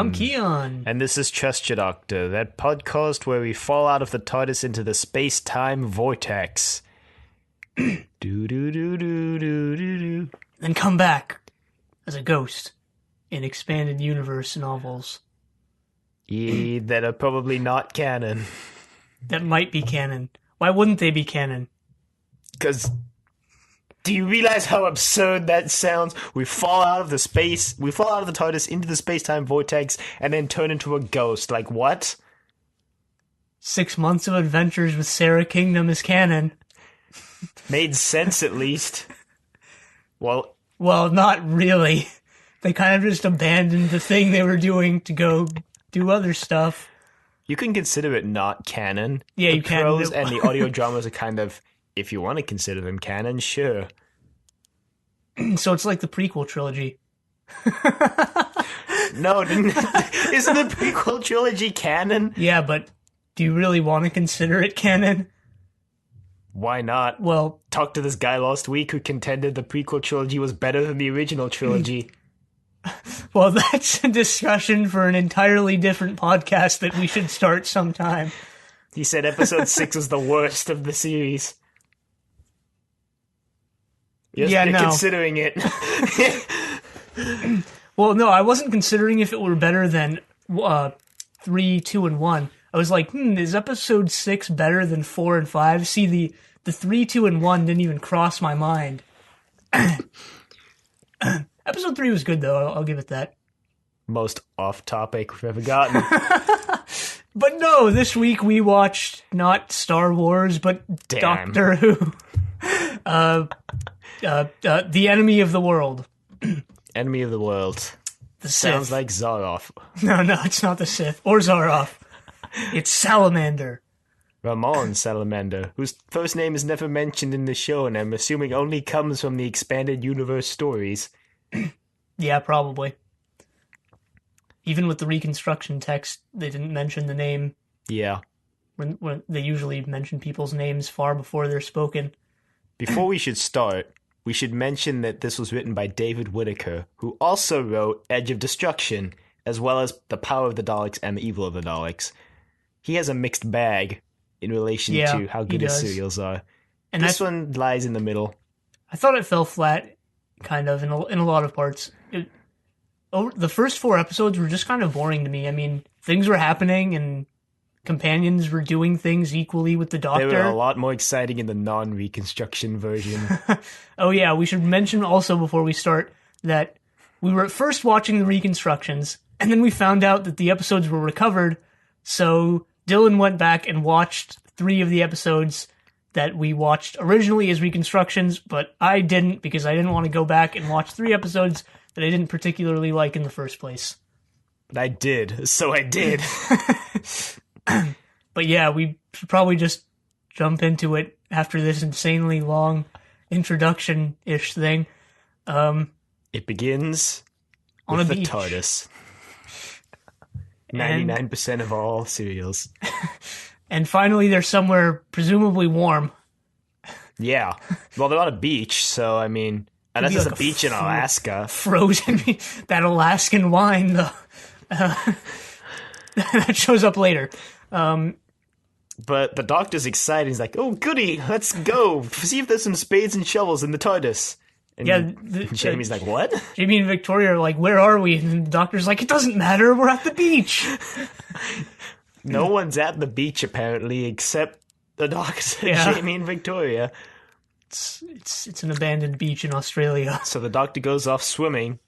I'm Kiyan. And this is Trust Your Doctor, that podcast where we fall out of the TARDIS into the space-time vortex. Do-do-do-do-do-do-do. Then come back as a ghost in expanded universe novels. Yeah, that are probably not canon. That might be canon. Why wouldn't they be canon? Because... do you realize how absurd that sounds? We fall out of the TARDIS into the space-time vortex, and then turn into a ghost. Like, what? 6 months of adventures with Sarah Kingdom is canon. Made sense, at least. Well, not really. They kind of just abandoned the thing they were doing to go do other stuff. you can consider it not canon. Yeah, the you can. prose and the audio dramas are kind of, if you want to consider them canon, sure. So it's like the prequel trilogy. No, isn't the prequel trilogy canon? Yeah, but do you really want to consider it canon? Why not? Well, talked to this guy last week who contended the prequel trilogy was better than the original trilogy. Well, that's a discussion for an entirely different podcast that we should start sometime. He said episode 6 was the worst of the series. You're considering it. Well, no, I wasn't considering if it were better than 3, 2, and 1. I was like, is episode 6 better than 4 and 5? See, the 3, 2, and 1 didn't even cross my mind. Episode 3 was good, though. I'll give it that. Most off-topic we've ever gotten. But no, this week we watched not Star Wars, but Doctor Who. The Enemy of the World. Enemy of the World. The Sounds Sith. like Zaroff. No, it's not the Sith. Or Zaroff. It's Salamander. Ramon Salamander, whose first name is never mentioned in the show, and I'm assuming only comes from the expanded universe stories. Yeah, probably. Even with the reconstruction text, they didn't mention the name. Yeah. When they usually mention people's names far before they're spoken. Before we should start, we should mention that this was written by David Whitaker, who also wrote Edge of Destruction, as well as The Power of the Daleks and The Evil of the Daleks. He has a mixed bag in relation to how good his serials are. And this one lies in the middle. I thought it fell flat, kind of, in a lot of parts. The first 4 episodes were just kind of boring to me. I mean, things were happening and companions were doing things equally with the Doctor. They were a lot more exciting in the non-reconstruction version. Oh yeah, we should mention also before we start that we were at first watching the reconstructions, and then we found out that the episodes were recovered, so Dylan went back and watched 3 of the episodes that we watched originally as reconstructions, but I didn't because I didn't want to go back and watch 3 episodes that I didn't particularly like in the first place. But I did, so I did. But yeah, we should probably just jump into it after this insanely long introduction-ish thing. It begins on with a the beach. TARDIS. 99% of all serials. And finally, they're somewhere presumably warm. Yeah. Well, they're on a beach, so, I mean, unless there's a beach in Alaska. Frozen. That Alaskan wine, though. That shows up later. But the Doctor's excited. He's like, oh, goody, let's go. See if there's some spades and shovels in the TARDIS. And Jamie's like, what? Jamie and Victoria are like, where are we? And the Doctor's like, it doesn't matter, we're at the beach. No one's at the beach, apparently, except the Doctor, Jamie and Victoria. It's an abandoned beach in Australia. So the Doctor goes off swimming,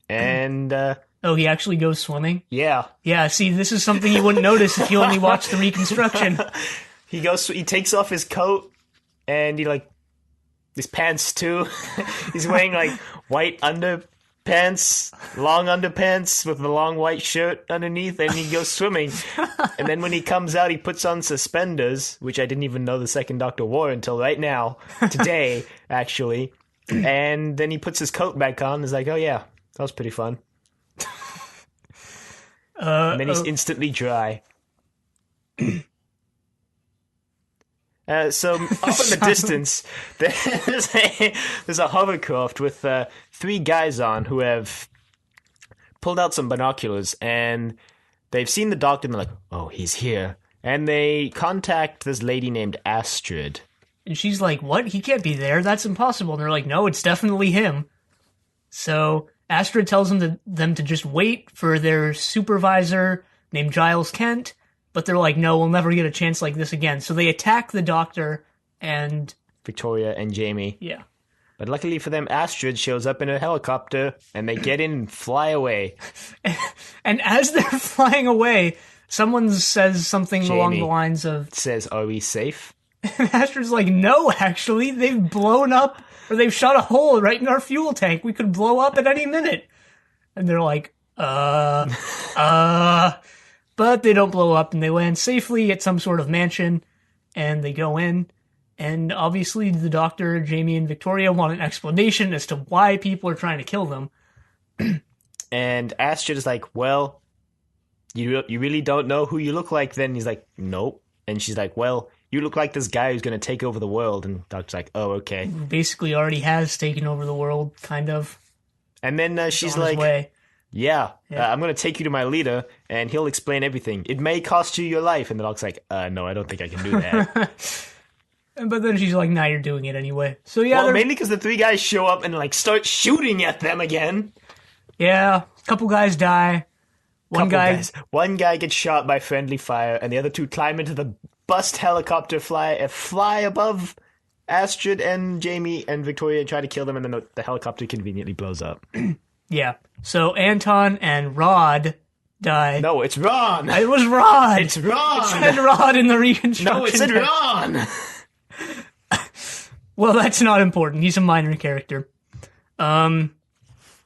and... oh, he actually goes swimming? Yeah. Yeah, see, this is something you wouldn't notice if you only watched the reconstruction. He takes off his coat, and his pants too. He's wearing white underpants, long underpants with a long white shirt underneath, and he goes swimming. And then when he comes out, he puts on suspenders, which I didn't even know the second Doctor wore until right now, today, actually. And then he puts his coat back on and is like, oh yeah, that was pretty fun. And then he's instantly dry. So off in the distance, there's a hovercraft with 3 guys on who have pulled out some binoculars, and they've seen the doctor, and they're like, oh, he's here. And they contact this lady named Astrid. And she's like, what? He can't be there. That's impossible. And they're like, no, it's definitely him. So Astrid tells them to just wait for their supervisor named Giles Kent. But they're like, no, we'll never get a chance like this again. So they attack the doctor and... Victoria and Jamie. Yeah. But luckily for them, Astrid shows up in a helicopter, and they get in and fly away. And as they're flying away, someone says something along the lines of... Says, are we safe? And Astrid's like, no, actually, they've blown up, or they've shot a hole right in our fuel tank. We could blow up at any minute. And they're like, But they don't blow up, and they land safely at some sort of mansion, and they go in. And obviously the doctor, Jamie, and Victoria want an explanation as to why people are trying to kill them. And Astrid is like, well, you really don't know who you look like then? He's like, nope. And she's like, well, you look like this guy who's going to take over the world. And the doctor's like, oh, okay. Basically already has taken over the world, kind of. And then she's like, yeah. I'm going to take you to my leader, and he'll explain everything. It may cost you your life. And the doctor's like, no, I don't think I can do that. But then she's like, nah, you're doing it anyway. So yeah, well, mainly because the three guys show up and like start shooting at them again. Yeah, a couple guys die. One guy gets shot by friendly fire, and the other two climb into the bust helicopter, fly above Astrid and Jamie and Victoria, and try to kill them, and then the helicopter conveniently blows up. Yeah. So Anton and Rod die. No, it's Ron. It was Rod. It's Ron. It said Rod in the reconstruction. No, it said Ron. Well, that's not important. He's a minor character.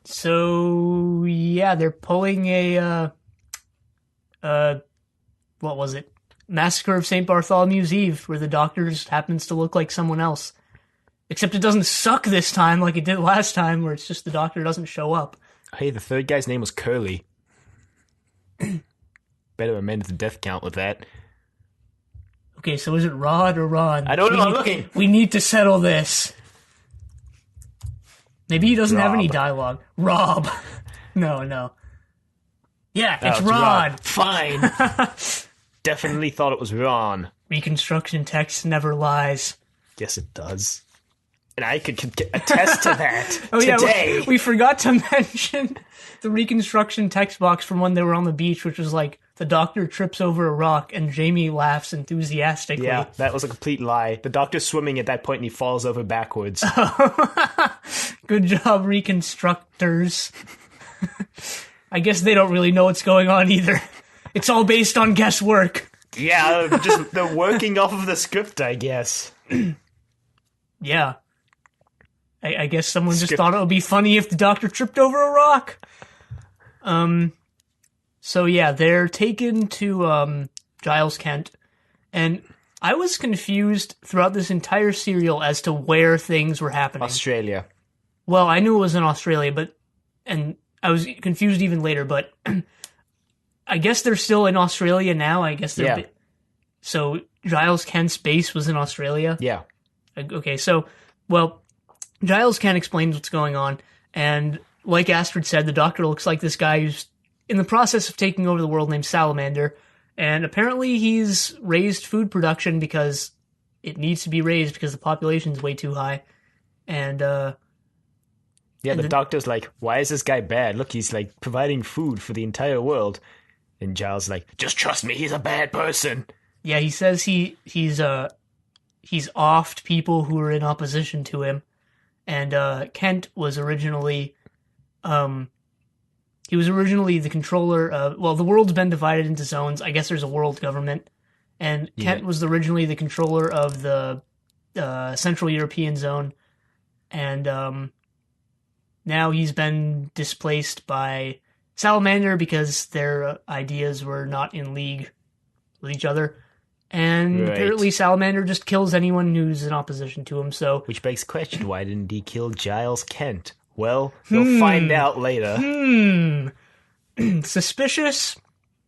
So yeah, they're pulling a what was it? Massacre of St. Bartholomew's Eve, where the doctor just happens to look like someone else. Except it doesn't suck this time like it did last time, where it's just the doctor doesn't show up. Hey, the third guy's name was Curly. Better amend the death count with that. Okay, so is it Rod or Ron? I don't know, I'm looking. We need to settle this. Maybe he doesn't have any dialogue. Rob. No. Yeah, it's Rod. Fine. Definitely thought it was Ron. Reconstruction text never lies. Yes, it does. And I could attest to that today. Yeah, we forgot to mention the reconstruction text box from when they were on the beach, which was like, the doctor trips over a rock and Jamie laughs enthusiastically. Yeah, that was a complete lie. The doctor's swimming at that point and he falls over backwards. Good job, reconstructors. I guess they don't really know what's going on either. It's all based on guesswork. Yeah, just they're working off of the script, I guess. Yeah. I guess someone just thought it would be funny if the doctor tripped over a rock. So yeah, they're taken to Giles Kent, and I was confused throughout this entire serial as to where things were happening. Australia. Well, I knew it was in Australia, and I was confused even later, but I guess they're still in Australia now. I guess they're... Yeah. So Giles Kent's base was in Australia? Yeah. Okay, so, well, Giles Kent explains what's going on, and like Astrid said, the doctor looks like this guy who's in the process of taking over the world named Salamander, and apparently he's raised food production because it needs to be raised because the population's way too high. And, yeah, the doctor's like, why is this guy bad? Look, he's, like, providing food for the entire world. And Giles is like, just trust me, he's a bad person. Yeah, he says he's offed people who are in opposition to him. And, Kent was originally, he was originally the controller of... Well, the world's been divided into zones. I guess there's a world government. And Kent was originally the controller of the Central European zone. And now he's been displaced by Salamander because their ideas were not in league with each other. And apparently Salamander just kills anyone who's in opposition to him, so... Which begs the question, why didn't he kill Giles Kent? Well, we'll find out later. Suspicious?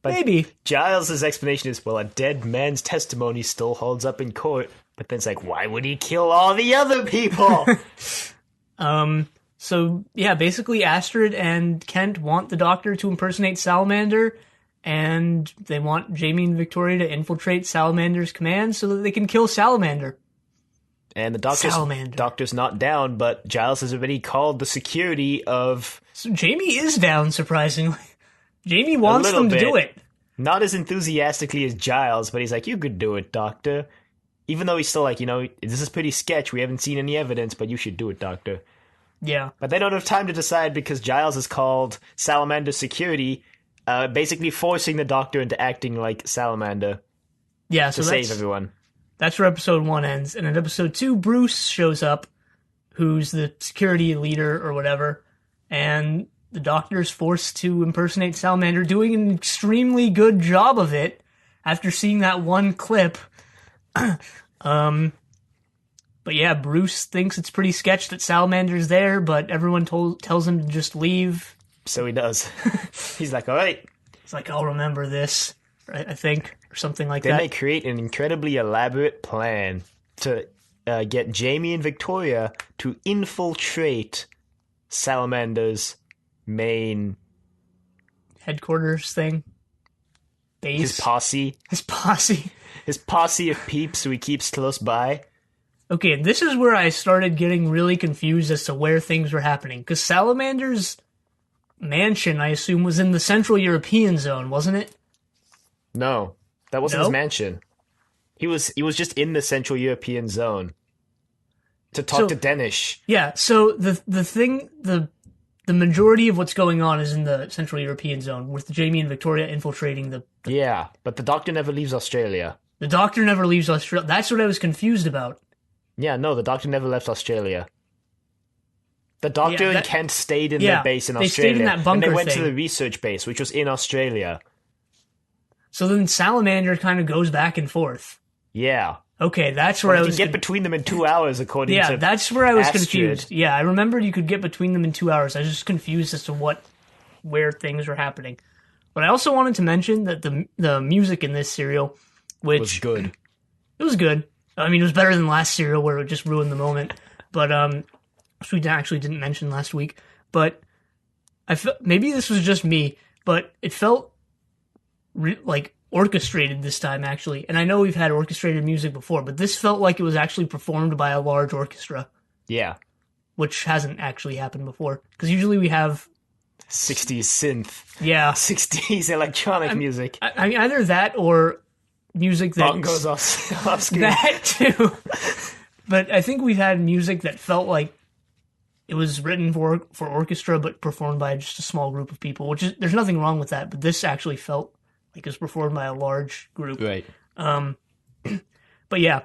But maybe. Giles' explanation is, well, a dead man's testimony still holds up in court. But then it's like, why would he kill all the other people? So, yeah, basically Astrid and Kent want the Doctor to impersonate Salamander, and they want Jamie and Victoria to infiltrate Salamander's command so that they can kill Salamander. And the doctor's not down, but Giles has already called the security of... So Jamie is down, surprisingly. Jamie wants them to do it. Not as enthusiastically as Giles, but he's like, you could do it, Doctor. Even though he's still like, this is pretty sketch. We haven't seen any evidence, but you should do it, Doctor. Yeah. But they don't have time to decide because Giles has called Salamander security, basically forcing the Doctor into acting like Salamander. Yeah, so to save everyone. That's where episode 1 ends. And in episode 2, Bruce shows up, who's the security leader or whatever, and the Doctor's forced to impersonate Salamander, doing an extremely good job of it after seeing that one clip. But yeah, Bruce thinks it's pretty sketch that Salamander's there, but everyone tells him to just leave. So he does. He's like, all right. He's like, I'll remember this, I think, or something like that. Then they create an incredibly elaborate plan to get Jamie and Victoria to infiltrate Salamander's main... headquarters thing? Base? His posse. His posse of peeps who he keeps close by. Okay, this is where I started getting really confused as to where things were happening. Because Salamander's mansion, I assume, was in the Central European zone, wasn't it? No, that wasn't his mansion. He was just in the Central European zone to talk to Danish. Yeah, so the majority of what's going on is in the Central European zone, with Jamie and Victoria infiltrating the... Yeah, but the Doctor never leaves Australia. The Doctor never leaves Australia. That's what I was confused about. Yeah, no, the Doctor never left Australia. The Doctor and Kent stayed in their base in Australia. They stayed in that bunker and they went to the research base, which was in Australia. So then Salamander kind of goes back and forth. Yeah. Okay, that's where I was... You can get between them in 2 hours, according to Yeah, that's where I was Astrid. confused. Yeah, I remembered you could get between them in 2 hours. I was just confused as to where things were happening. But I also wanted to mention that the music in this serial, which... was good. It was good. I mean, it was better than last serial where it just ruined the moment. But, which we actually didn't mention last week. But I felt... Maybe this was just me, but it felt like orchestrated this time, actually. And I know we've had orchestrated music before, but this felt like it was actually performed by a large orchestra. Yeah. Which hasn't actually happened before. Because usually we have... 60s synth. Yeah. 60s electronic music. I mean, either that or music that... Bongos off screen. That too. But I think we've had music that felt like it was written for orchestra, but performed by just a small group of people, which is... There's nothing wrong with that, but this actually felt like it was performed by a large group. Right. But yeah.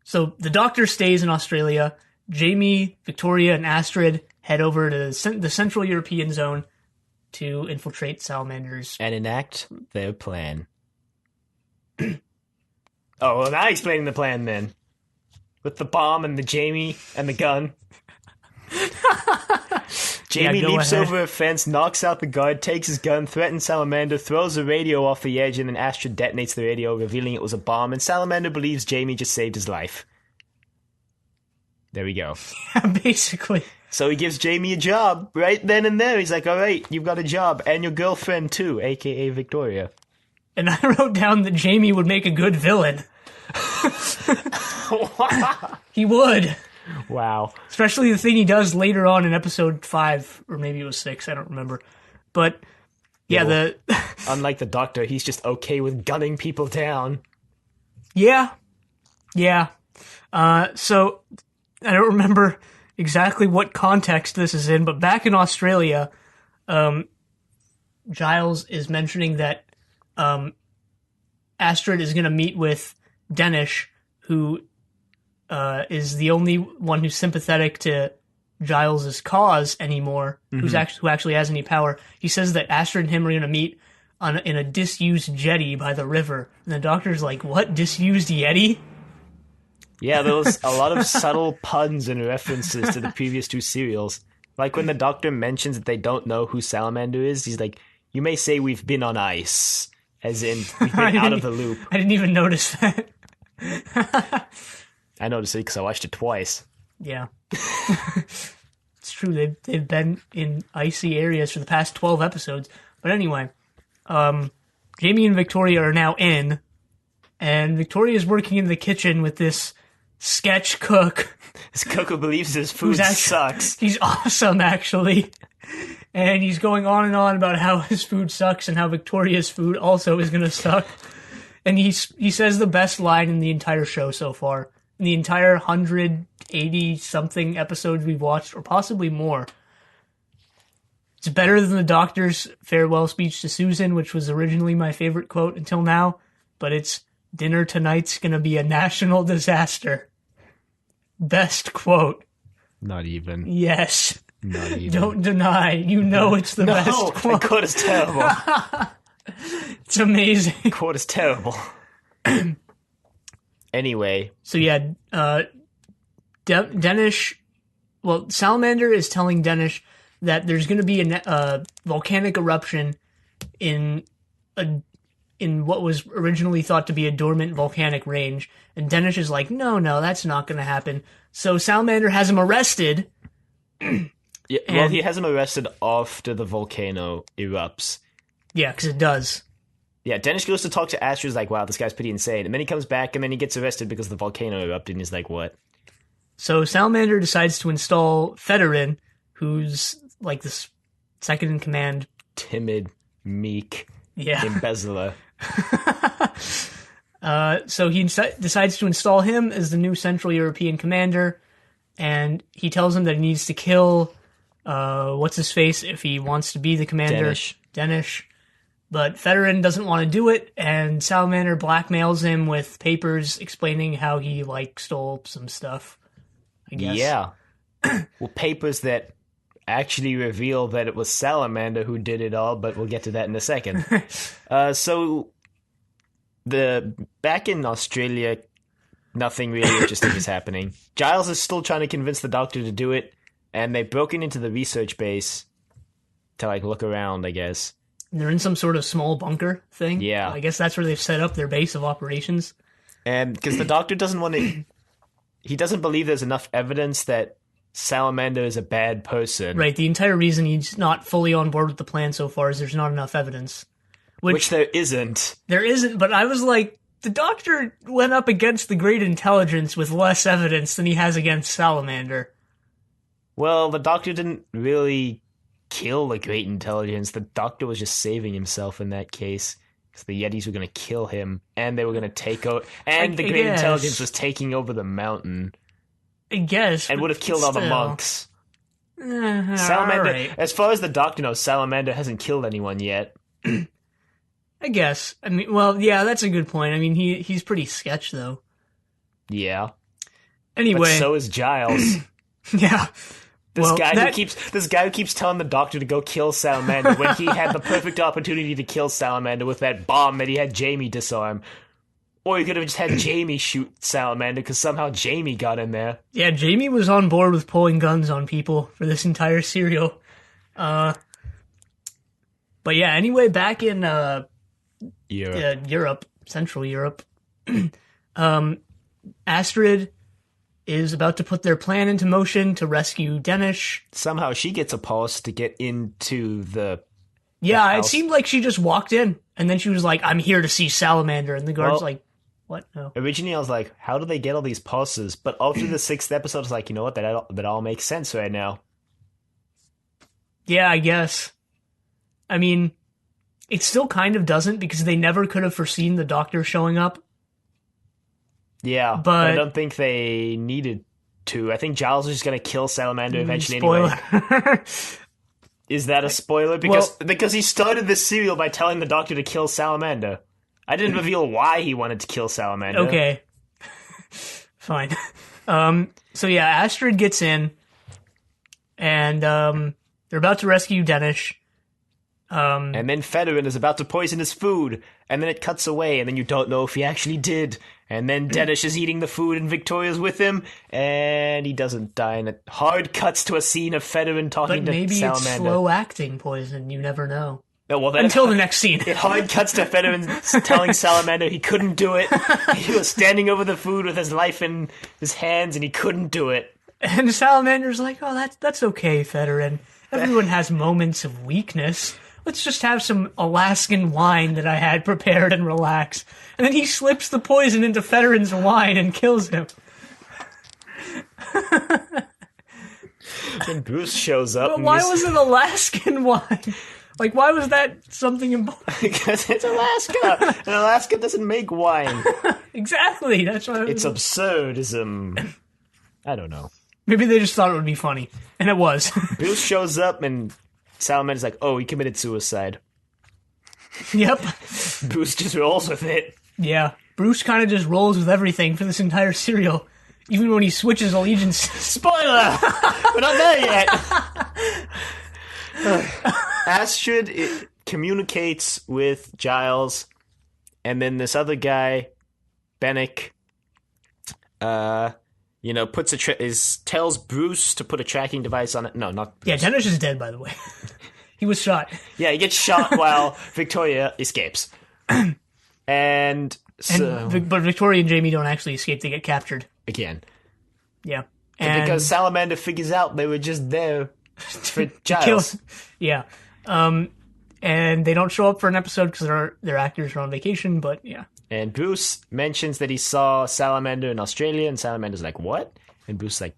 So the Doctor stays in Australia. Jamie, Victoria, and Astrid head over to the Central European zone to infiltrate Salamanders. And enact their plan. Oh, well, now explaining the plan then. With the bomb and the Jamie and the gun. Jamie leaps over a fence, knocks out the guard, takes his gun, threatens Salamander, throws the radio off the edge, and then Astrid detonates the radio, revealing it was a bomb, and Salamander believes Jamie just saved his life. There we go. Yeah, basically. So he gives Jamie a job right then and there. He's like, all right, you've got a job, and your girlfriend too, a.k.a. Victoria. And I wrote down that Jamie would make a good villain. He would. Wow. Especially the thing he does later on in episode 5, or maybe it was 6, I don't remember. But, yeah, unlike the Doctor, he's just okay with gunning people down. Yeah. Yeah. So, I don't remember exactly what context this is in, but back in Australia, Giles is mentioning that Astrid is going to meet with Danish, who... is the only one who's sympathetic to Giles's cause anymore, who actually has any power. He says that Astrid and him are going to meet in a disused jetty by the river. And the Doctor's like, what? Disused Yeti? Yeah, there was a lot of subtle puns and references to the previous 2 serials. Like when the Doctor mentions that they don't know who Salamander is, he's like, you may say we've been on ice. As in, we've been out of the loop. I didn't even notice that. I noticed it because I watched it twice. Yeah. It's true. They've been in icy areas for the past 12 episodes. But anyway, Jamie and Victoria are now in, and Victoria's working in the kitchen with this sketch cook. This cook who believes his food sucks. He's awesome, actually. And he's going on and on about how his food sucks and how Victoria's food also is going to suck. And he says the best line in the entire show so far. In the entire 180-something episodes we've watched, or possibly more. It's better than the Doctor's farewell speech to Susan, which was originally my favorite quote until now. But it's, "Dinner tonight's gonna be a national disaster." Best quote. Not even. Yes. Not even. Don't deny. You know it's the best quote. No, that quote is terrible. It's amazing. Quote is terrible. Anyway. So yeah, Danish... Well, Salamander is telling Danish that there's going to be a volcanic eruption in what was originally thought to be a dormant volcanic range. And Danish is like, no, that's not going to happen. So Salamander has him arrested. Yeah, well, he has him arrested after the volcano erupts. Yeah, because it does. Yeah, Danish goes to talk to Astrid, like, wow, this guy's pretty insane. And then he comes back, and then he gets arrested because the volcano erupted, and he's like, what? So Salamander decides to install Federin, who's like this second-in-command... Timid, meek, yeah. embezzler. So he decides to install him as the new Central European commander, and he tells him that he needs to kill what's-his-face if he wants to be the commander. Danish. But Federin doesn't want to do it, and Salamander blackmails him with papers explaining how he, stole some stuff, I guess. Yeah. Well, papers that actually reveal that it was Salamander who did it all, but we'll get to that in a second. So, back in Australia, nothing really interesting is happening. Giles is still trying to convince the Doctor to do it, and they've broken into the research base to, look around, I guess. They're in some sort of small bunker thing. Yeah. I guess that's where they've set up their base of operations. And because the Doctor doesn't want to... He doesn't believe there's enough evidence that Salamander is a bad person. Right, the entire reason he's not fully on board with the plan so far is there's not enough evidence. Which there isn't. There isn't, but I was like, the Doctor went up against the Great Intelligence with less evidence than he has against Salamander. Well, the Doctor didn't really kill the Great Intelligence. The Doctor was just saving himself in that case. Because the Yetis were going to kill him, and they were going to take over... And the Great Intelligence was taking over the mountain. I guess. And would have killed all the monks. Salamander, right. As far as the Doctor knows, Salamander hasn't killed anyone yet. I guess. I mean, well, yeah, that's a good point. I mean, he's pretty sketch, though. Yeah. Anyway. But so is Giles. Yeah. This guy who keeps telling the Doctor to go kill Salamander when he had the perfect opportunity to kill Salamander with that bomb that he had Jamie disarm. Or he could have just had Jamie shoot Salamander because somehow Jamie got in there. Yeah, Jamie was on board with pulling guns on people for this entire serial. But yeah, anyway, back in Europe, Central Europe, Astrid is about to put their plan into motion to rescue Danish. Somehow she gets a pulse to get into the it seemed like she just walked in, and then she was like, I'm here to see Salamander, and the guard's like, what? No. Originally I was like, how do they get all these pulses? But after the 6th episode, I was like, you know what, that all makes sense right now. Yeah, I guess. I mean, it still kind of doesn't, because they never could have foreseen the Doctor showing up. Yeah, but I don't think they needed to. I think Giles is just going to kill Salamander eventually spoiler. Anyway. Is that a spoiler? Because he started this serial by telling the Doctor to kill Salamander. I didn't reveal why he wanted to kill Salamander. Okay. Fine. So yeah, Astrid gets in, and they're about to rescue Danish. And then Federin is about to poison his food, and then it cuts away, and then you don't know if he actually did. And then Danish is eating the food, and Victoria's with him, and he doesn't die. And it hard cuts to a scene of Federin talking to Salamander. But maybe it's slow-acting poison. You never know. Oh, well, then until the next scene. It hard cuts to Federin telling Salamander he couldn't do it. He was standing over the food with his life in his hands, and he couldn't do it. And Salamander's like, oh, that's okay, Federin. Everyone has moments of weakness. Let's just have some Alaskan wine that I had prepared and relax. And then he slips the poison into Federin's wine and kills him. Then Bruce shows up. But why was it Alaskan wine? Like, why was that something important? Because it's Alaska, and Alaska doesn't make wine. Exactly, that's why. It's absurdism. I don't know. Maybe they just thought it would be funny, and it was. Bruce shows up, and Salamander's like, oh, he committed suicide. Yep. Bruce just rolls with it. Yeah, Bruce kind of just rolls with everything for this entire serial, even when he switches allegiances. Spoiler! We're not there yet. Astrid communicates with Giles, and then this other guy, Bennick, tells Bruce to put a tracking device on it. No, not Bruce. Yeah, Dennis is dead, by the way. He was shot. Yeah, he gets shot while Victoria escapes. But Victoria and Jamie don't actually escape; they get captured again. Yeah, and because Salamander figures out they were just there for Giles. Yeah, and they don't show up for an episode because their actors are on vacation. But yeah, and Bruce mentions that he saw Salamander in Australia, and Salamander's like, "What?" And Bruce's like,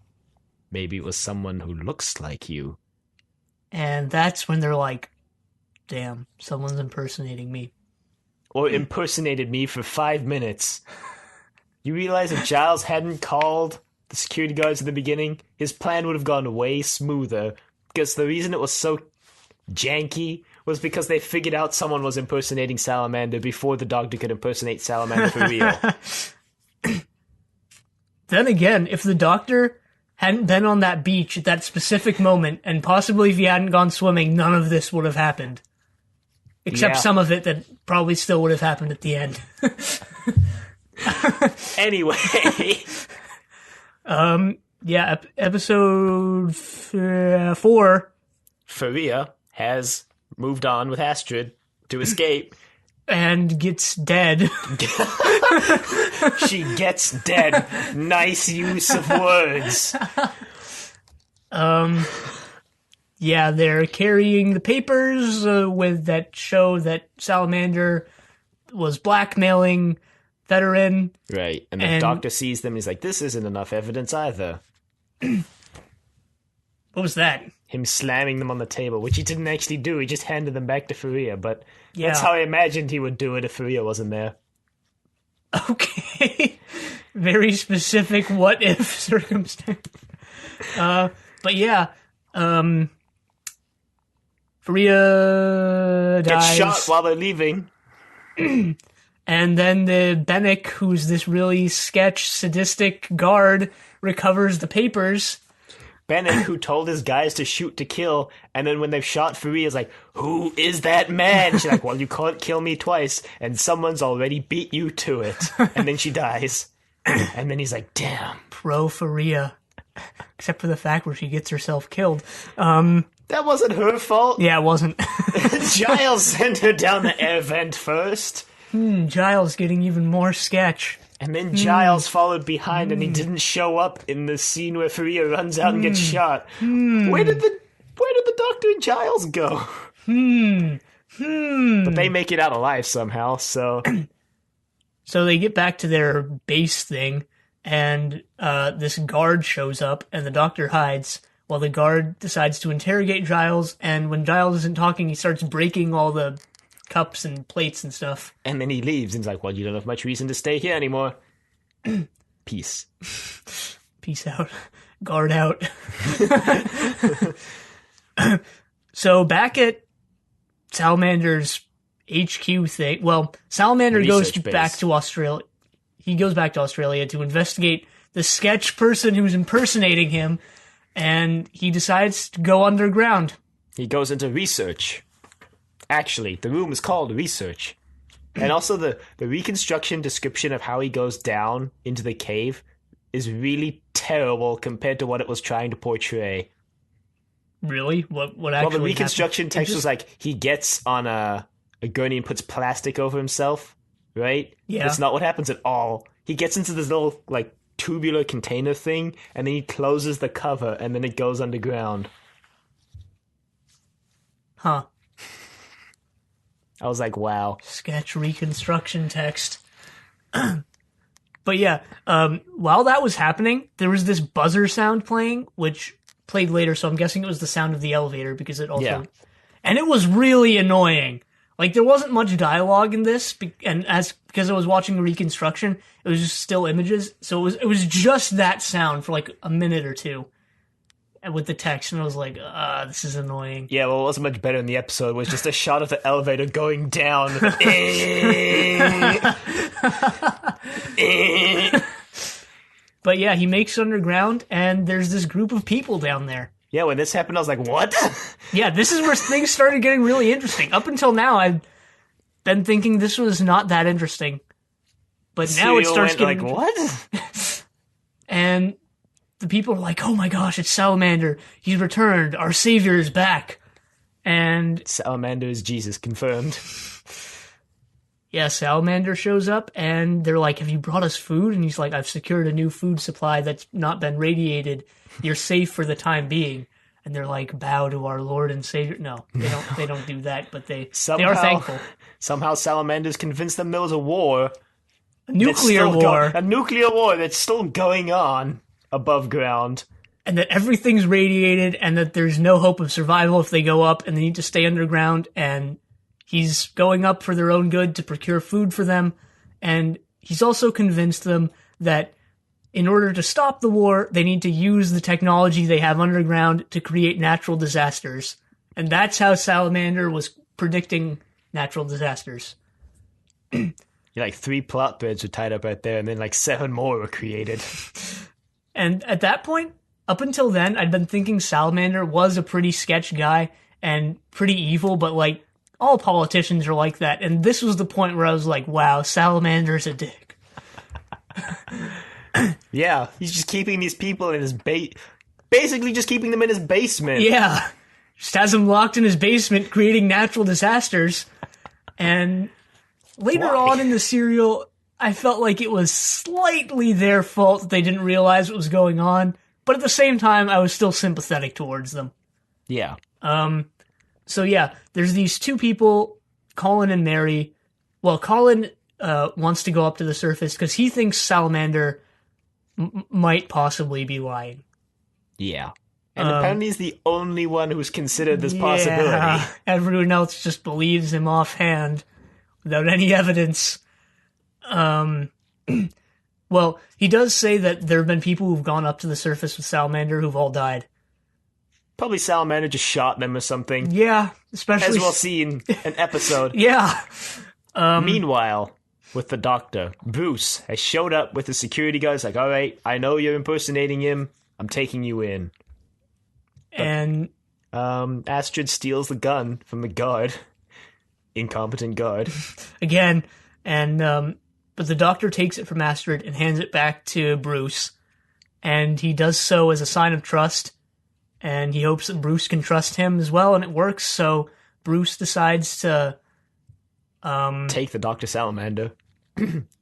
"Maybe it was someone who looks like you." And that's when they're like, "Damn, someone's impersonating me." Or impersonated me for 5 minutes. You realize if Giles hadn't called the security guards at the beginning, his plan would have gone way smoother. Because the reason it was so janky was because they figured out someone was impersonating Salamander before the doctor could impersonate Salamander for real. Then again, if the doctor hadn't been on that beach at that specific moment, and possibly if he hadn't gone swimming, none of this would have happened. Except some of it that probably still would have happened at the end. Anyway. Episode 4. Faria has moved on with Astrid to escape. And gets dead. She gets dead. Nice use of words. Yeah, they're carrying the papers with that show that Salamander was blackmailing Federin. Right, and the doctor sees them and he's like, this isn't enough evidence either. What was that? Him slamming them on the table, which he didn't actually do. He just handed them back to Faria, but that's how I imagined he would do it if Faria wasn't there. Okay. Very specific what-if circumstance. But yeah, Faria dies. Gets shot while they're leaving. And then the Bennick, who's this really sketch, sadistic guard, recovers the papers. Bennick, who told his guys to shoot to kill, and then when they've shot Faria's like, who is that man? She's like, well, you can't kill me twice, and someone's already beat you to it. And then she dies. And then he's like, damn. Pro Faria. Except for the fact where she gets herself killed. That wasn't her fault. Yeah, it wasn't. Giles sent her down the air vent first. Giles getting even more sketch. And then Giles followed behind, and he didn't show up in the scene where Faria runs out and gets shot. Where did the Doctor and Giles go? But they make it out alive somehow, so... So they get back to their base thing, and this guard shows up, and the Doctor hides, while the guard decides to interrogate Giles, and when Giles isn't talking, he starts breaking all the cups and plates and stuff. And then he leaves, and he's like, well, you don't have much reason to stay here anymore. Peace. Peace out. Guard out. So back at Salamander's HQ thing, well, Salamander goes back to Australia. He goes back to Australia to investigate the sketch person who's impersonating him, and he decides to go underground. He goes into research. Actually, the room is called research. And also the reconstruction description of how he goes down into the cave is really terrible compared to what it was trying to portray. Really? What actually Well, the reconstruction text was like, he gets on a gurney and puts plastic over himself, right? Yeah. That's not what happens at all. He gets into this little, tubular container thing, and then he closes the cover, and then it goes underground. Huh. I was like, wow. Sketch reconstruction text. But yeah, while that was happening, there was this buzzer sound playing, which played later, so I'm guessing it was the sound of the elevator, because it also... Yeah. And it was really annoying. Like, there wasn't much dialogue in this, and because I was watching the reconstruction, it was just still images, so it was just that sound for like a minute or two with the text, and I was like, this is annoying. Yeah, well, it wasn't much better in the episode. It was just a shot of the elevator going down. But yeah, he makes it underground, and there's this group of people down there. Yeah, when this happened, I was like, what? Yeah, this is where things started getting really interesting. Up until now, I've been thinking this was not that interesting. But now it starts getting... like, what? And the people are like, oh my gosh, it's Salamander. He's returned. Our savior is back. And... Salamander is Jesus, confirmed. Yeah, Salamander shows up, and they're like, have you brought us food? And he's like, I've secured a new food supply that's not been radiated. You're safe for the time being. And they're like, bow to our Lord and Savior. No, they don't do that, but they are thankful. Somehow Salamander's convinced them there was a war. A nuclear war. A nuclear war that's still going on above ground. And that everything's radiated, and that there's no hope of survival if they go up, and they need to stay underground, and he's going up for their own good to procure food for them, and he's also convinced them that in order to stop the war, they need to use the technology they have underground to create natural disasters. And that's how Salamander was predicting natural disasters. Like 3 plot threads were tied up right there, and then like 7 more were created. And at that point, up until then, I'd been thinking Salamander was a pretty sketch guy and pretty evil, but like, all politicians are like that. And this was the point where I was like, wow, Salamander's a dick. Yeah, he's just keeping these people in his basically just keeping them in his basement. Yeah, just has them locked in his basement, creating natural disasters. And later on in the serial, I felt like it was slightly their fault that they didn't realize what was going on. But at the same time, I was still sympathetic towards them. Yeah. So yeah, there's these 2 people, Colin and Mary. Well, Colin wants to go up to the surface because he thinks Salamander might possibly be lying. Yeah. And apparently he's the only one who's considered this possibility. Everyone else just believes him offhand without any evidence. Well, he does say that there have been people who've gone up to the surface with Salamander who've all died. Probably Salamander just shot them or something. Yeah, especially... As we'll see in an episode. Yeah. Meanwhile, with the doctor, Bruce has showed up with the security guards like, all right, I know you're impersonating him. I'm taking you in. But, and... Astrid steals the gun from the guard. Incompetent guard. Again. And, but the doctor takes it from Astrid and hands it back to Bruce. And he does so as a sign of trust. And he hopes that Bruce can trust him as well, and it works, so Bruce decides to... take the Dr. Salamander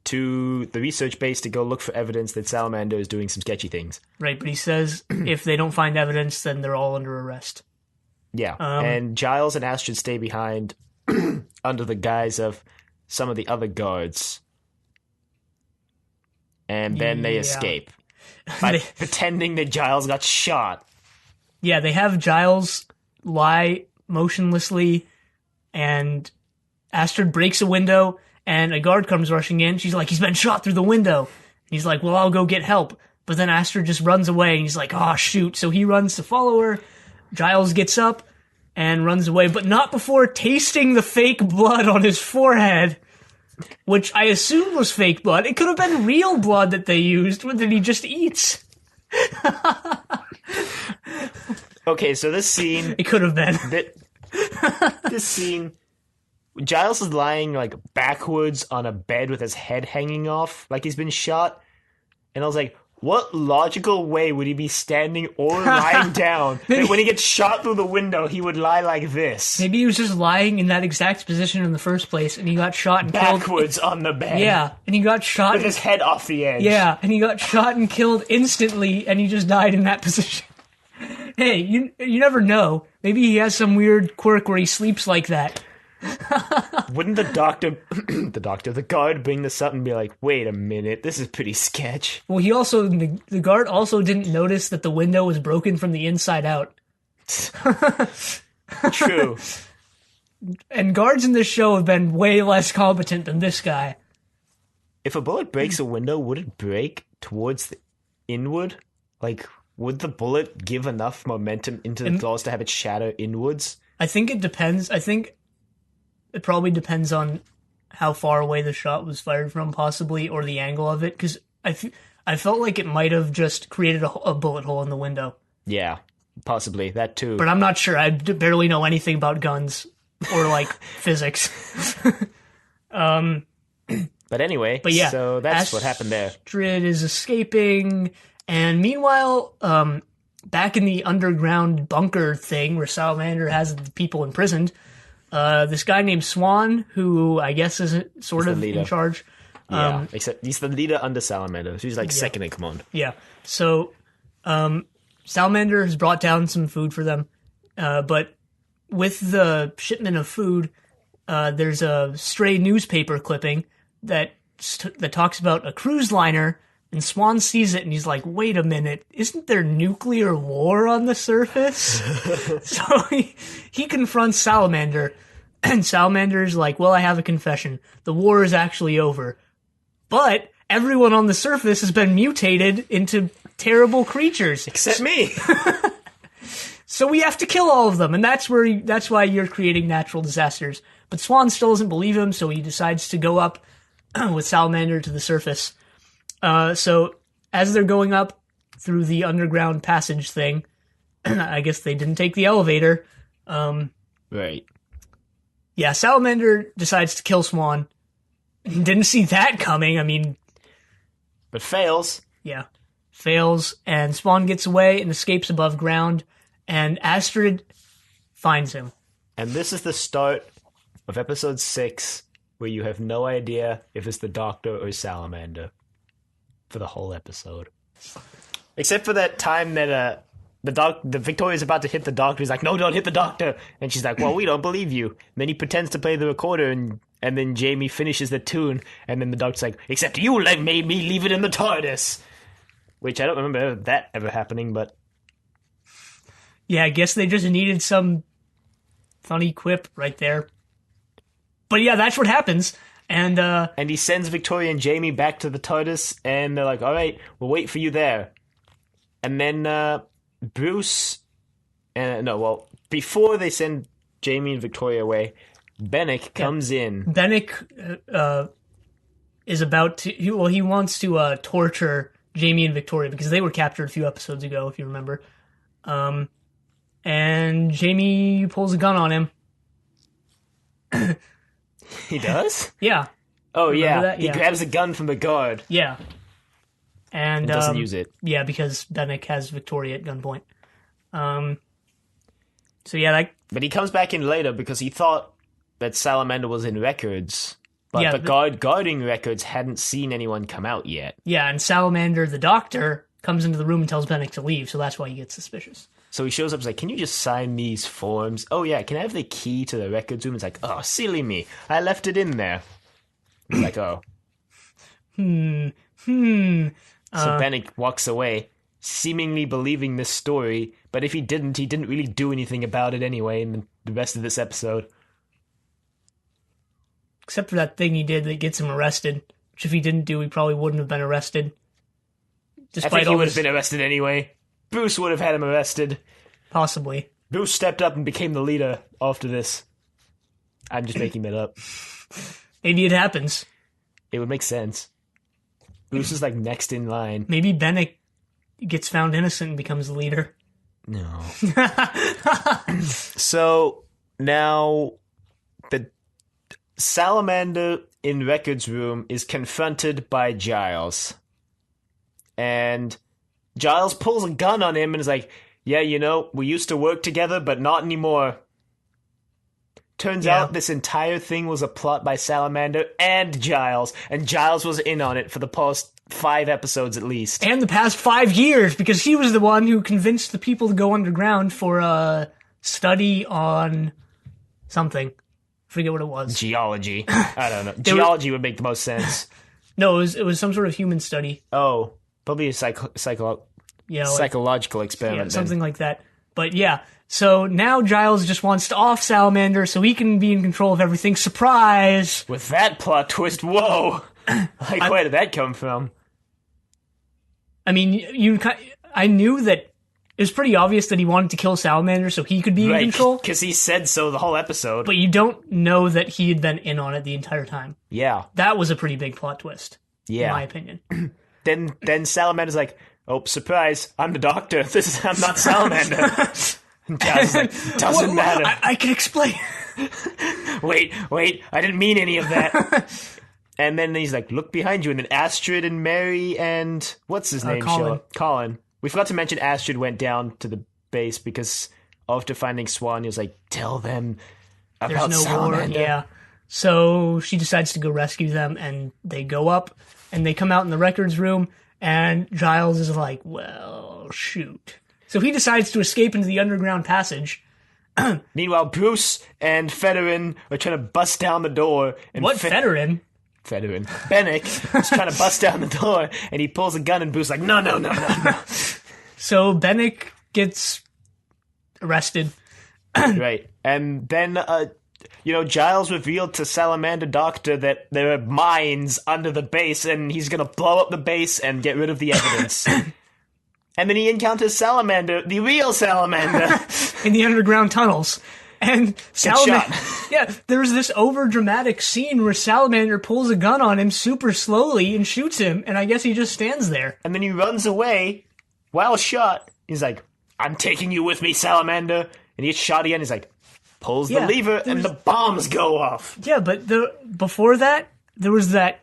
to the research base to go look for evidence that Salamander is doing some sketchy things. Right, but he says if they don't find evidence, then they're all under arrest. Yeah, and Giles and Astrid stay behind under the guise of some of the other guards. And then they escape by pretending that Giles got shot. Yeah, they have Giles lie motionlessly, and Astrid breaks a window, and a guard comes rushing in. She's like, he's been shot through the window. And he's like, well, I'll go get help. But then Astrid just runs away, and he's like, oh, shoot. So he runs to follow her. Giles gets up and runs away, but not before tasting the fake blood on his forehead, which I assumed was fake blood. It could have been real blood that they used, that he just eats. Okay, so this scene... It could have been. This scene... Giles is lying, like, backwards on a bed with his head hanging off, like he's been shot. And I was like, What logical way would he be standing or lying down? That when he gets shot through the window, he would lie like this. Maybe he was just lying in that exact position in the first place, and he got shot and killed. Backwards on the bed. Yeah, and he got shot. With his head off the edge. Yeah, and he got shot and killed instantly, and he just died in that position. Hey, you never know. Maybe he has some weird quirk where he sleeps like that. Wouldn't the guard bring this up and be like, wait a minute, this is pretty sketch. Well, the guard also didn't notice that the window was broken from the inside out. True. And guards in this show have been way less competent than this guy. If a bullet breaks a window, would it break towards the inward? Like, would the bullet give enough momentum into the glass to have it shatter inwards? I think it depends. I think it probably depends on how far away the shot was fired from, possibly, or the angle of it, because I felt like it might have just created a bullet hole in the window. Yeah, possibly. That too. But I'm not sure. I barely know anything about guns or, like, physics. But anyway, yeah, so that's what happened there. Astrid is escaping, and meanwhile, back in the underground bunker thing where Salamander has the people imprisoned, this guy named Swan, who I guess is sort of in charge. Yeah, except he's the leader under Salamander. So he's like second in command. Yeah. So Salamander has brought down some food for them, but with the shipment of food, there's a stray newspaper clipping that talks about a cruise liner, and Swan sees it and he's like, wait a minute, isn't there nuclear war on the surface? So he confronts Salamander, and Salamander's like, well, I have a confession. The war is actually over. But everyone on the surface has been mutated into terrible creatures. Except me. So we have to kill all of them, and that's why you're creating natural disasters. But Swan still doesn't believe him, so he decides to go up with Salamander to the surface. So as they're going up through the underground passage thing, I guess they didn't take the elevator. Right. Yeah, Salamander decides to kill Swan. Didn't see that coming. I mean... But fails. Yeah. Fails, and Swan gets away and escapes above ground, and Astrid finds him. And this is the start of episode 6, where you have no idea if it's the Doctor or Salamander for the whole episode. Except for that time that the Victoria's about to hit the Doctor. He's like, no, don't hit the Doctor. And she's like, well, we don't believe you. And then he pretends to play the recorder, and then Jamie finishes the tune, and then the Doctor's like, except you made me leave it in the TARDIS. Which I don't remember that ever happening, but... Yeah, I guess they just needed some funny quip right there. But yeah, that's what happens. And he sends Victoria and Jamie back to the TARDIS, and they're like, all right, we'll wait for you there. And then Bruce... before they send Jamie and Victoria away, Bennick comes in. Bennick is about to... He wants to torture Jamie and Victoria, because they were captured a few episodes ago, if you remember. And Jamie pulls a gun on him. He does? Yeah. Oh, yeah. That? He grabs a gun from the guard. Yeah. And doesn't use it. Yeah, because Bennick has Victoria at gunpoint. So yeah, But he comes back in later because he thought that Salamander was in records. But the guard guarding records hadn't seen anyone come out yet. Yeah, and Salamander, the Doctor, comes into the room and tells Bennick to leave, so that's why he gets suspicious. So he shows up and is like, can you just sign these forms? Oh yeah, can I have the key to the records room? It's like, oh, silly me. I left it in there. He's like, oh. So Bennick walks away, seemingly believing this story, but if he didn't really do anything about it anyway in the rest of this episode. Except for that thing he did that gets him arrested, which if he didn't do, he probably wouldn't have been arrested. I think he would have been arrested anyway. Bruce would have had him arrested. Possibly. Bruce stepped up and became the leader after this. I'm just making that up. Maybe it happens. It would make sense. Bruce is like next in line. Maybe Bennick gets found innocent and becomes the leader. No. So now the Salamander in Records Room is confronted by Giles. And Giles pulls a gun on him and is like, yeah, we used to work together, but not anymore. Turns out this entire thing was a plot by Salamander and Giles was in on it for the past 5 episodes at least. And the past 5 years, because he was the one who convinced the people to go underground for a study on something. I forget what it was. Geology. I don't know. Geology would make the most sense. No, it was some sort of human study. Oh, probably a psychological experiment. Something like that. But yeah, so now Giles just wants to off Salamander so he can be in control of everything. Surprise! With that plot twist, whoa! Where did that come from? I mean, I knew that it was pretty obvious that he wanted to kill Salamander so he could be in control. Because he said so the whole episode. But you don't know that he had been in on it the entire time. Yeah. That was a pretty big plot twist, in my opinion. Then Salamander's like, oh, surprise, I'm the doctor. I'm not Salamander. And Giles is like, doesn't matter. I can explain. Wait, I didn't mean any of that. And then he's like, look behind you. And then Astrid and Mary and what's his name? Colin. We forgot to mention Astrid went down to the base because after finding Swan, he was like, tell them about Salamander. War, yeah. So she decides to go rescue them, and they go up, and they come out in the records room, and Giles is like, well, shoot. So he decides to escape into the underground passage. Meanwhile, Bruce and Federin are trying to bust down the door. And Federin? Federin. Bennick is trying to bust down the door, and he pulls a gun, and Bruce's like, no. So Bennick gets arrested. Right. And then, Giles revealed to Salamander Doctor that there are mines under the base, and he's going to blow up the base and get rid of the evidence. And then he encounters Salamander, the real Salamander. In the underground tunnels. And Salamander, there's this over-dramatic scene where Salamander pulls a gun on him super slowly and shoots him, and I guess he just stands there. And then he runs away while shot. He's like, I'm taking you with me, Salamander. And he gets shot again. He's like, pulls the lever, and the bombs go off. Yeah, but before that, there was that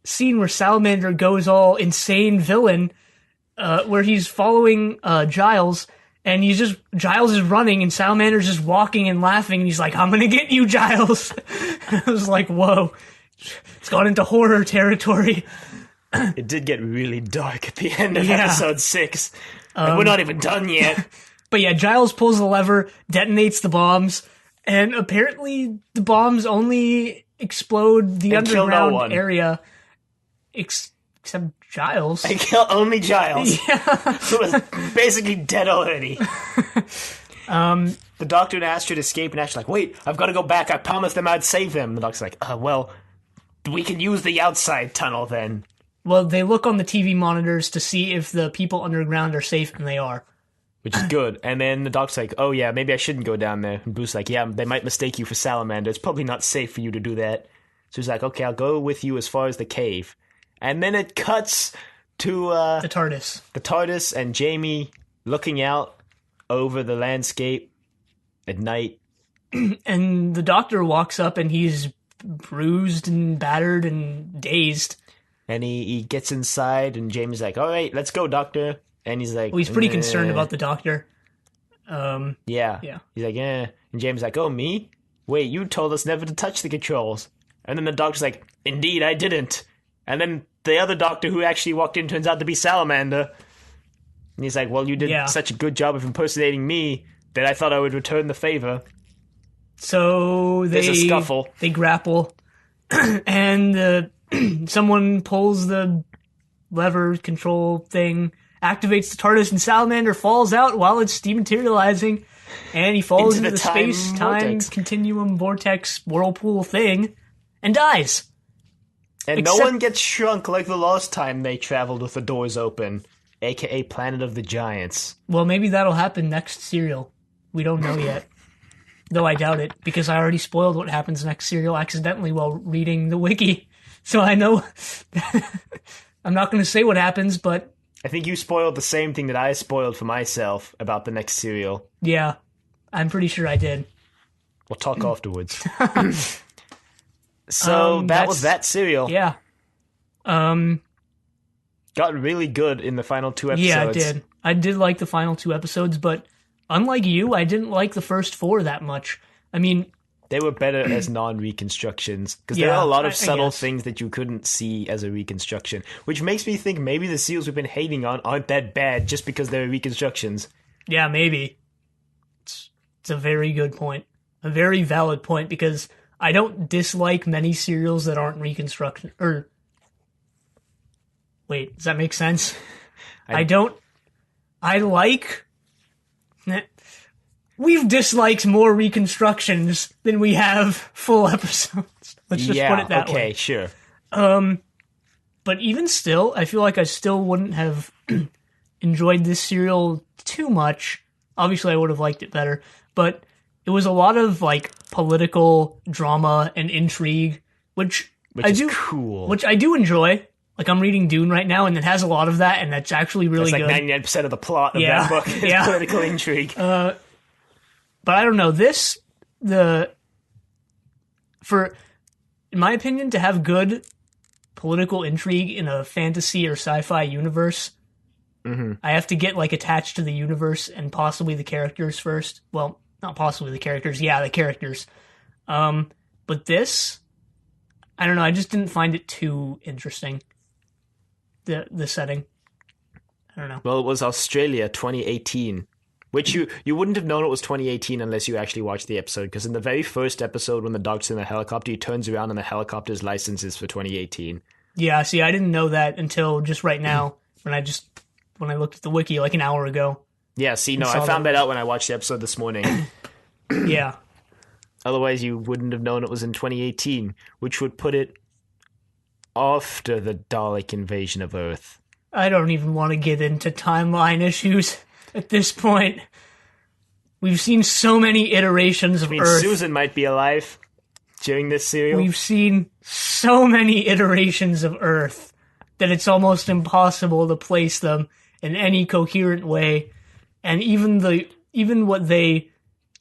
scene where Salamander goes all insane villain, where he's following Giles. And Giles is running, and Salamander's just walking and laughing, and he's like, I'm gonna get you, Giles. I was like, whoa. It's gone into horror territory. It did get really dark at the end of episode 6. We're not even done yet. But yeah, Giles pulls the lever, detonates the bombs, and apparently the bombs only explode the underground area, except Giles. I killed only Giles. Yeah. Who was basically dead already. The Doctor and Astrid escape, and Astrid's like, wait, I've got to go back. I promised them I'd save them. The Doctor's like, well, we can use the outside tunnel then. Well, they look on the TV monitors to see if the people underground are safe, and they are. Which is good. And then the Doctor's like, oh yeah, maybe I shouldn't go down there. And Bruce's like, yeah, they might mistake you for Salamander. It's probably not safe for you to do that. So he's like, okay, I'll go with you as far as the cave. And then it cuts to the TARDIS. The TARDIS and Jamie looking out over the landscape at night. And the Doctor walks up, and he's bruised and battered and dazed. And he gets inside, and Jamie's like, all right, let's go, Doctor. And he's like... Well, he's pretty concerned about the Doctor. Yeah. He's like, And Jamie's like, oh, me? Wait, you told us never to touch the controls. And then the Doctor's like, indeed, I didn't. And then the other Doctor who actually walked in turns out to be Salamander. And he's like, well, you did such a good job of impersonating me that I thought I would return the favor. So there's a scuffle. They grapple. And someone pulls the lever control thing, activates the TARDIS, and Salamander falls out while it's dematerializing. And he falls into the space-time continuum vortex whirlpool thing and dies. And no one gets shrunk like the last time they traveled with the doors open, a.k.a. Planet of the Giants. Well, maybe that'll happen next serial. We don't know yet. Though I doubt it, because I already spoiled what happens next serial accidentally while reading the wiki. So I know... I'm not going to say what happens, but... I think you spoiled the same thing that I spoiled for myself about the next serial. Yeah, I'm pretty sure I did. We'll talk afterwards. So that was that serial. Yeah. got really good in the final 2 episodes. Yeah, it did. I did like the final 2 episodes, but unlike you, I didn't like the first 4 that much. I mean, they were better as non-reconstructions, because there are a lot of subtle things that you couldn't see as a reconstruction, which makes me think maybe the seals we've been hating on aren't that bad just because they're reconstructions. Yeah, maybe. It's a very good point. A very valid point, because I don't dislike many serials that aren't reconstruction. Or, wait, does that make sense? I like... We've disliked more reconstructions than we have full episodes. Let's just put it that way. Okay, sure. But even still, I feel like I still wouldn't have enjoyed this serial too much. Obviously, I would have liked it better. But it was a lot of, like, political drama and intrigue, which is cool. Which I do enjoy. Like, I'm reading Dune right now, and it has a lot of that, and that's actually really good. That's like 99% of the plot of that book is political intrigue. But I don't know, in my opinion, to have good political intrigue in a fantasy or sci-fi universe, I have to get, like, attached to the universe and possibly the characters first. Well, not possibly the characters, the characters. But this, I don't know, I just didn't find it too interesting, the setting. I don't know. Well, it was Australia 2018. Which you wouldn't have known it was 2018 unless you actually watched the episode, because in the very first episode when the doctor's in the helicopter, he turns around and the helicopter's license is for 2018. Yeah, see, I didn't know that until just right now when I looked at the wiki like an hour ago. Yeah, see, no, I found that out when I watched the episode this morning. Yeah. Otherwise, you wouldn't have known it was in 2018, which would put it after the Dalek invasion of Earth. I don't even want to get into timeline issues. At this point, we've seen so many iterations of Earth. Susan might be alive during this serial. We've seen so many iterations of Earth that it's almost impossible to place them in any coherent way. And even the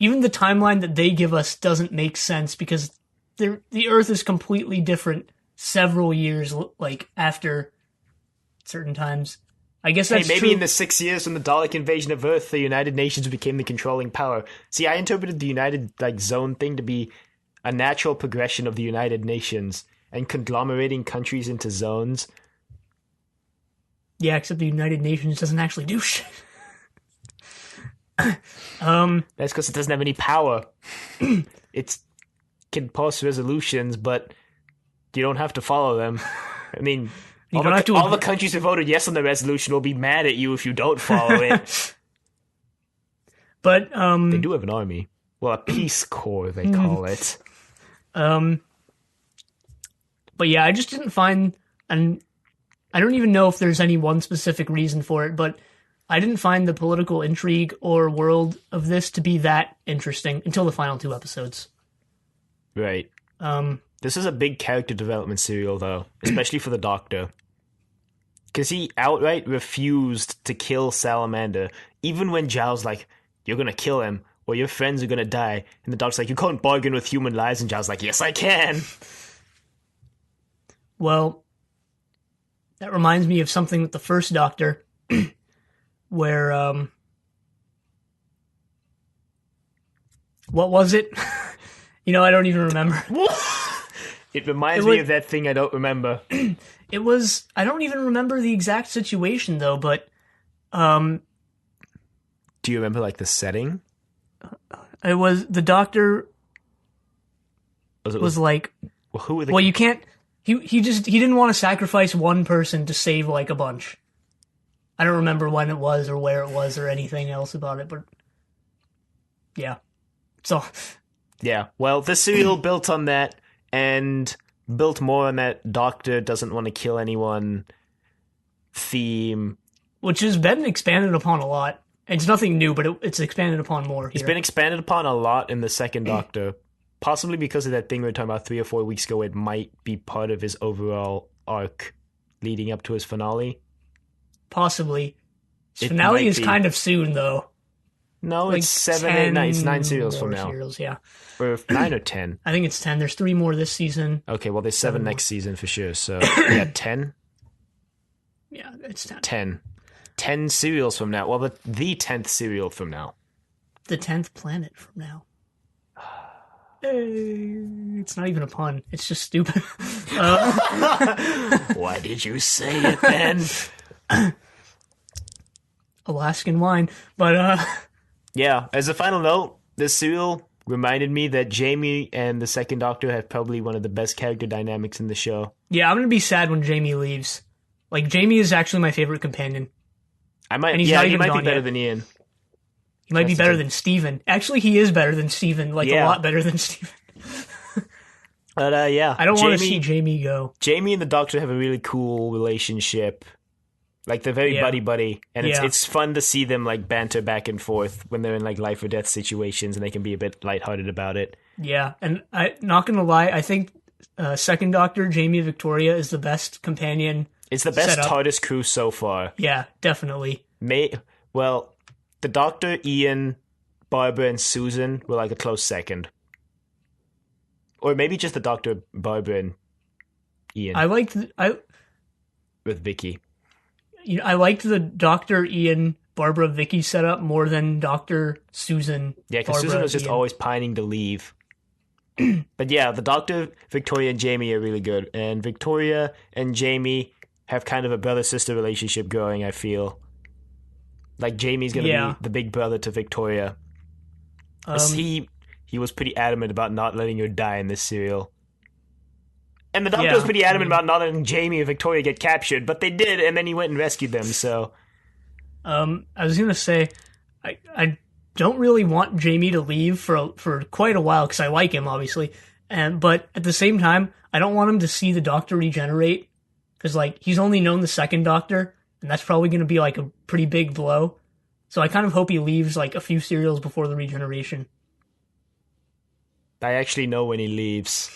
timeline that they give us doesn't make sense, because the Earth is completely different several years, like, after certain times. I guess that's maybe true. In the 6 years from the Dalek invasion of Earth, the United Nations became the controlling power. See, I interpreted the United Zone thing to be a natural progression of the United Nations and conglomerating countries into zones. Yeah, except the United Nations doesn't actually do shit. That's because it doesn't have any power. It can pass resolutions, but you don't have to follow them. I mean... All the countries who voted yes on the resolution will be mad at you if you don't follow it. But they do have an army. Well, a peace corps, they call it. But yeah, I just didn't find, and I don't even know if there's any one specific reason for it, but I didn't find the political intrigue or world of this to be that interesting until the final 2 episodes. Right. This is a big character development serial, though, especially for the Doctor. Because he outright refused to kill Salamander, even when Giles like, you're gonna kill him, or your friends are gonna die. And the Doctor's like, you can't bargain with human lives, and Giles like, yes, I can. Well, that reminds me of something with the first Doctor, where, what was it? I don't even remember. It reminds me of that thing I don't remember. It was... I don't even remember the exact situation, though, but... Do you remember, like, the setting? It was... The Doctor was like... Well, who were the... Well, you can't... He didn't want to sacrifice one person to save, like, a bunch. I don't remember when it was or where it was or anything else about it, but... Yeah. So... Yeah, well, the serial built on that, and built more on that Doctor doesn't want to kill anyone theme. Which has been expanded upon a lot. It's nothing new, but it's expanded upon more here. It's been expanded upon a lot in the second Doctor. Possibly because of that thing we were talking about 3 or 4 weeks ago, it might be part of his overall arc leading up to his finale. Possibly. His finale is kind of soon, though. No, like it's 7, 8, 9. It's 9 serials from now. Serials, yeah. Or 9 or 10. I think it's 10. There's 3 more this season. Okay, well, there's 7 next season for sure. So, yeah, 10? Yeah, it's 10. 10. 10 serials from now. Well, the 10th serial from now. The 10th planet from now. It's not even a pun. It's just stupid. Why did you say it then? Alaskan wine. But, Yeah, as a final note, this serial reminded me that Jamie and the Second Doctor have probably one of the best character dynamics in the show. yeah, I'm going to be sad when Jamie leaves. Like, Jamie is actually my favorite companion. He might not be even better gone yet. than Ian. He might be That's better true. than Steven. Actually, he is better than Steven. Like, a Yeah. lot better than Steven. But yeah, I don't want to see Jamie go. Jamie and the Doctor have a really cool relationship. Like, they're very Yeah. buddy-buddy. And Yeah. it's fun to see them, like, banter back and forth when they're in, like, life or death situations, and they can be a bit lighthearted about it. Yeah, and I'm not going to lie, I think Second Doctor, Jamie Victoria, is the best companion. It's the best Setup. TARDIS crew so far. Yeah, definitely. Well, the Doctor, Ian, Barbara, and Susan were, like, a close second. Or maybe just the Doctor, Barbara, and Ian I liked with Vicky. I liked the Doctor Ian Barbara Vicky setup more than Doctor Susan. Yeah, because Susan Barbara, was just Ian. always pining to leave. But yeah, the Doctor, Victoria, and Jamie are really good. And Victoria and Jamie have kind of a brother-sister relationship going, I feel. Like, Jamie's going to Yeah. be the big brother to Victoria. He was pretty adamant about not letting her die in this serial. And the Doctor Yeah, was pretty adamant I mean- about not letting Jamie and Victoria get captured, but they did, and then he went and rescued them, so... I was gonna say, I don't really want Jamie to leave for quite a while because I like him obviously, but at the same time I don't want him to see the Doctor regenerate because like he's only known the Second Doctor and that's probably gonna be like a pretty big blow. So I kind of hope he leaves like a few serials before the regeneration. I actually know when he leaves.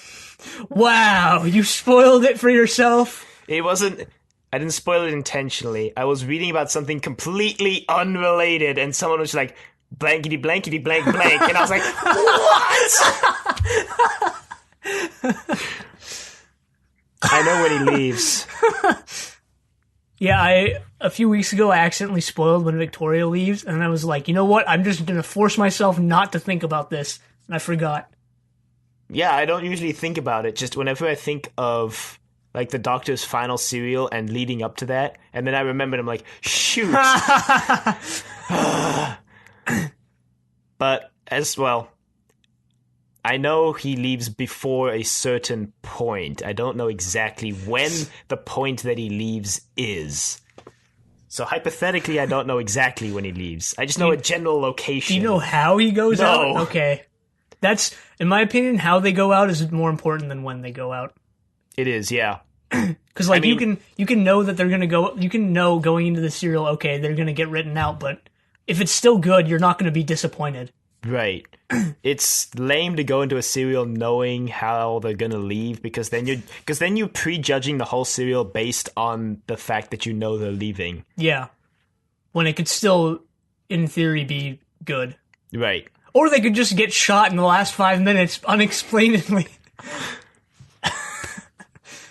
Wow, you spoiled it for yourself. It wasn't... I didn't spoil it intentionally. I was reading about something completely unrelated, and someone was like, blankety blankety blank blank, and I was like, what? I know when he leaves. Yeah, a few weeks ago I accidentally spoiled when Victoria leaves, and I was like, you know what? I'm just gonna force myself not to think about this, and I forgot. Yeah, I don't usually think about it. Just whenever I think of, like, the Doctor's final serial and leading up to that, and then I remembered, I'm like, shoot. But, as well, I know he leaves before a certain point. I don't know exactly when the point that he leaves is. So, hypothetically, I don't know exactly when he leaves. I just know a general location. Do you know how he goes No. out? Okay. That's, in my opinion, how they go out is more important than when they go out. It is, yeah. Because, like, I mean- you can know that they're going to go, you can know going into the serial, okay, they're going to get written out, but if it's still good, you're not going to be disappointed. Right. It's lame to go into a serial knowing how they're gonna leave because then you're prejudging the whole serial based on the fact that you know they're leaving. Yeah. When it could still, in theory, be good. Right. Or they could just get shot in the last 5 minutes unexplainedly.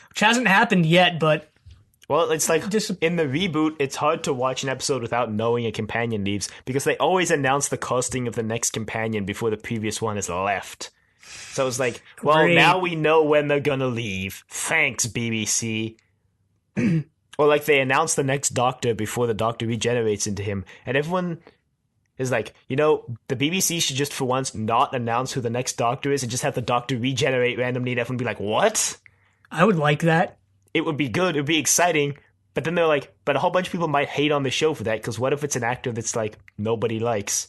Which hasn't happened yet, but Well, it's like Dis- in the reboot, it's hard to watch an episode without knowing a companion leaves because they always announce the casting of the next companion before the previous one is left. So it's like, well, Great. now we know when they're gonna leave. Thanks, BBC. Or like they announce the next Doctor before the Doctor regenerates into him, and everyone is like, you know, the BBC should just for once not announce who the next Doctor is and just have the Doctor regenerate randomly and everyone be like, what? I would like that. It would be good, it would be exciting, but then they're like, but a whole bunch of people might hate on the show for that, because what if it's an actor that's like, nobody likes?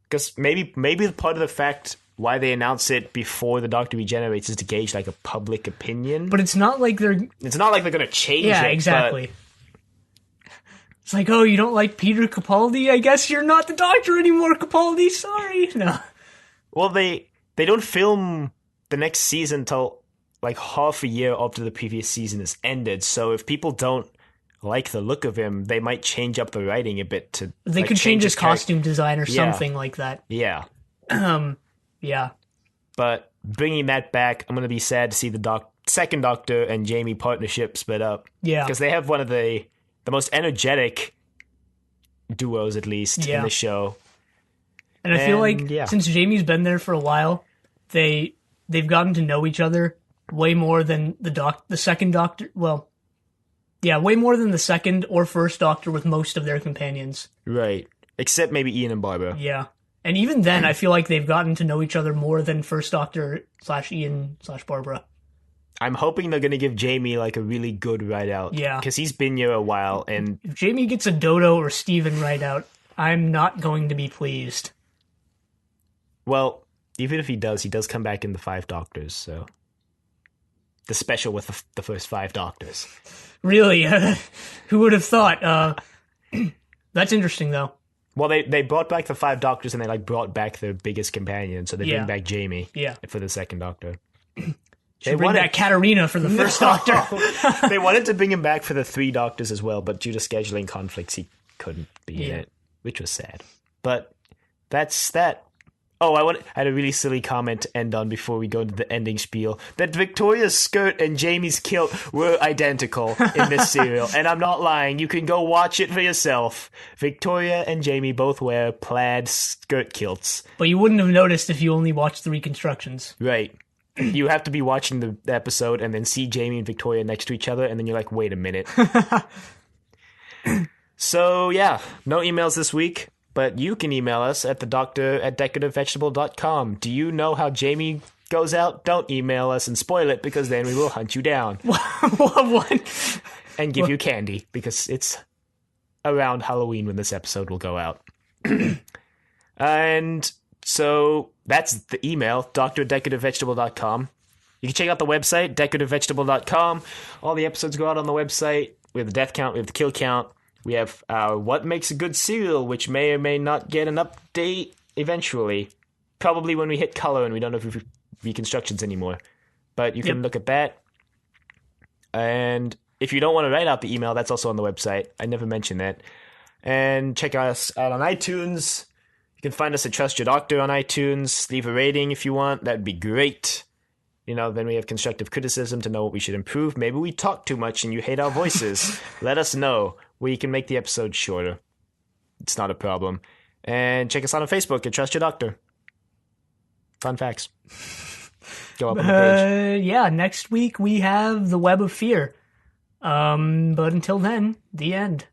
Because maybe part of the fact why they announce it before the Doctor regenerates is to gauge like a public opinion. But it's not like they're... It's not like they're going to change it. Yeah, but- exactly. It's like, oh, you don't like Peter Capaldi? I guess you're not the Doctor anymore, Capaldi. Sorry. No. Well, they don't film the next season till like half a year after the previous season is ended. So if people don't like the look of him, they might change up the writing a bit to. They like, could change his character. costume design or Yeah. something like that. Yeah, Yeah. but bringing that back, I'm gonna be sad to see the second Doctor and Jamie partnership split up. Yeah. because they have one of the the most energetic duos, at least, in the show. And I feel like since Jamie's been there for a while, they've gotten to know each other way more than the second Doctor. Well, yeah, way more than the second or first Doctor with most of their companions. Right. Except maybe Ian and Barbara. Yeah. And even then, I feel like they've gotten to know each other more than first Doctor / Ian / Barbara. I'm hoping they're going to give Jamie like a really good ride out. Yeah. Because he's been here a while, and if Jamie gets a Dodo or Steven ride out, I'm not going to be pleased. Well, even if he does come back in the 5 Doctors, so... The special with the first 5 Doctors. Really? Who would have thought? That's interesting, though. Well, they brought back the 5 Doctors, and they like brought back their biggest companion, so they bring back Jamie for the second Doctor. They bring back Katarina for the first Doctor. They wanted to bring him back for the 3 Doctors as well, but due to scheduling conflicts, he couldn't be in it, which was sad. But that's that. Oh, I had a really silly comment to end on before we go into the ending spiel. That Victoria's skirt and Jamie's kilt were identical in this serial. And I'm not lying. You can go watch it for yourself. Victoria and Jamie both wear plaid skirt kilts. But you wouldn't have noticed if you only watched the reconstructions. Right. You have to be watching the episode and then see Jamie and Victoria next to each other, and then you're like, wait a minute. So, yeah, no emails this week. But you can email us at thedoctor@decorativevegetable.com. Do you know how Jamie goes out? Don't email us and spoil it, because then we will hunt you down. What? And give you candy, because it's around Halloween when this episode will go out. And so that's the email, doctor@decorativevegetable.com. You can check out the website, decorativevegetable.com. All the episodes go out on the website. We have the death count, we have the kill count. We have our What Makes a Good Serial, which may or may not get an update eventually. Probably when we hit color and we don't have reconstructions anymore. But you can look at that. And if you don't want to write out the email, that's also on the website. I never mentioned that. And check us out on iTunes. You can find us at Trust Your Doctor on iTunes. Leave a rating if you want. That'd be great. You know, then we have constructive criticism to know what we should improve. Maybe we talk too much and you hate our voices. Let us know. We can make the episode shorter. It's not a problem. And check us out on Facebook at Trust Your Doctor. Fun facts. Go up on the page. Yeah, next week we have The Web of Fear. But until then, the end.